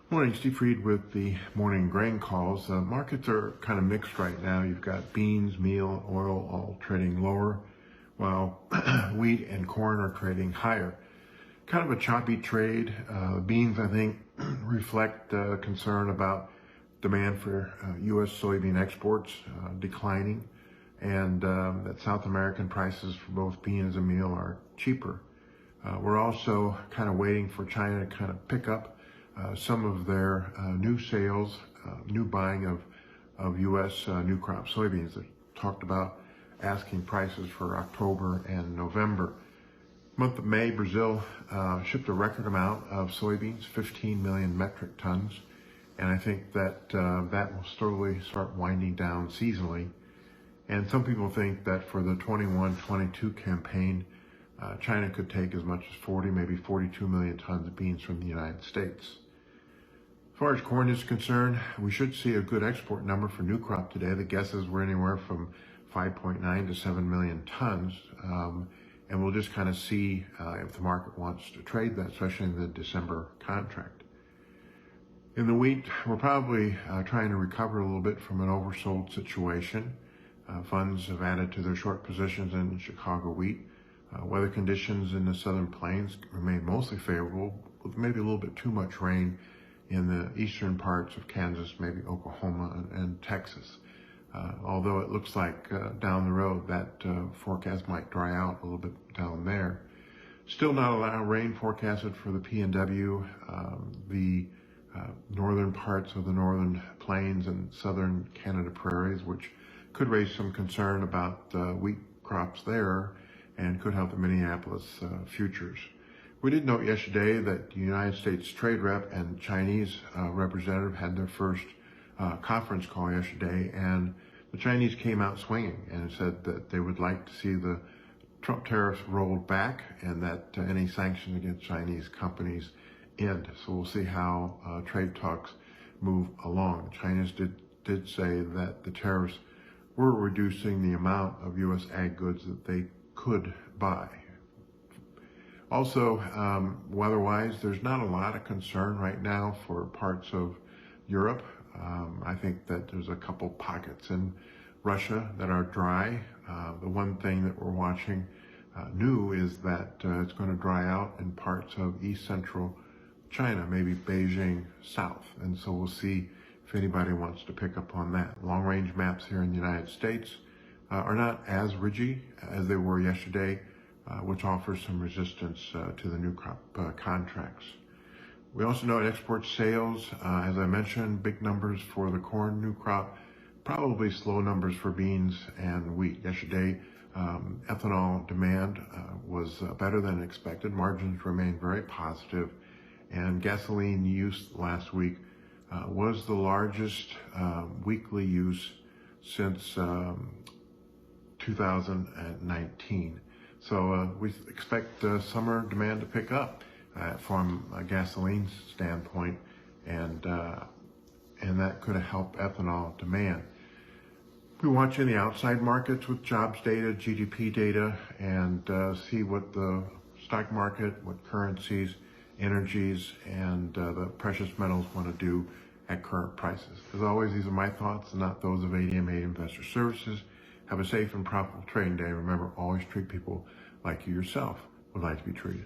Morning, Steve Freed with the morning grain calls. Markets are kind of mixed right now. You've got beans, meal, oil all trading lower, while wheat and corn are trading higher. Kind of a choppy trade. Beans, I think, reflect concern about demand for U.S. soybean exports declining, and that South American prices for both beans and meal are cheaper. We're also kind of waiting for China to kind of pick up some of their new sales, new buying of U.S. new crop soybeans. They talked about asking prices for October and November. Month of May, Brazil shipped a record amount of soybeans, 15 million metric tons, and I think that that will slowly start winding down seasonally. And some people think that for the 21-22 campaign, China could take as much as 40, maybe 42 million tons of beans from the United States. As far as corn is concerned, we should see a good export number for new crop today. The guesses were anywhere from 5.9 to 7 million tons. And we'll just kind of see if the market wants to trade that, especially in the December contract. In the wheat, we're probably trying to recover a little bit from an oversold situation. Funds have added to their short positions in Chicago wheat. Weather conditions in the southern plains remain mostly favorable, with maybe a little bit too much rain in the eastern parts of Kansas, maybe Oklahoma and Texas. Although it looks like down the road that forecast might dry out a little bit down there. Still not a lot of rain forecasted for the PNW, the northern parts of the northern plains and southern Canada prairies, which could raise some concern about wheat crops there and could help the Minneapolis futures. We did note yesterday that the United States trade rep and Chinese representative had their first conference call yesterday, and the Chinese came out swinging and said that they would like to see the Trump tariffs rolled back and that any sanctions against Chinese companies end. So we'll see how trade talks move along. The Chinese did say that the tariffs were reducing the amount of U.S. ag goods that they could buy. Also, weather-wise, there's not a lot of concern right now for parts of Europe. I think that there's a couple pockets in Russia that are dry. The one thing that we're watching new is that it's going to dry out in parts of east central China, maybe Beijing south. And so we'll see if anybody wants to pick up on that. Long-range maps here in the United States are not as rigid as they were yesterday, which offers some resistance to the new crop contracts. We also know export sales, as I mentioned, big numbers for the corn new crop, probably slow numbers for beans and wheat. Yesterday, ethanol demand was better than expected. Margins remained very positive, and gasoline use last week was the largest weekly use since 2019. So we expect summer demand to pick up from a gasoline standpoint, and that could help ethanol demand. We're watching the outside markets with jobs data, GDP data, and see what the stock market, what currencies, energies, and the precious metals want to do at current prices. As always, these are my thoughts and not those of ADM Investor Services. Have a safe and profitable trading day. Remember, always treat people like you yourself would like to be treated.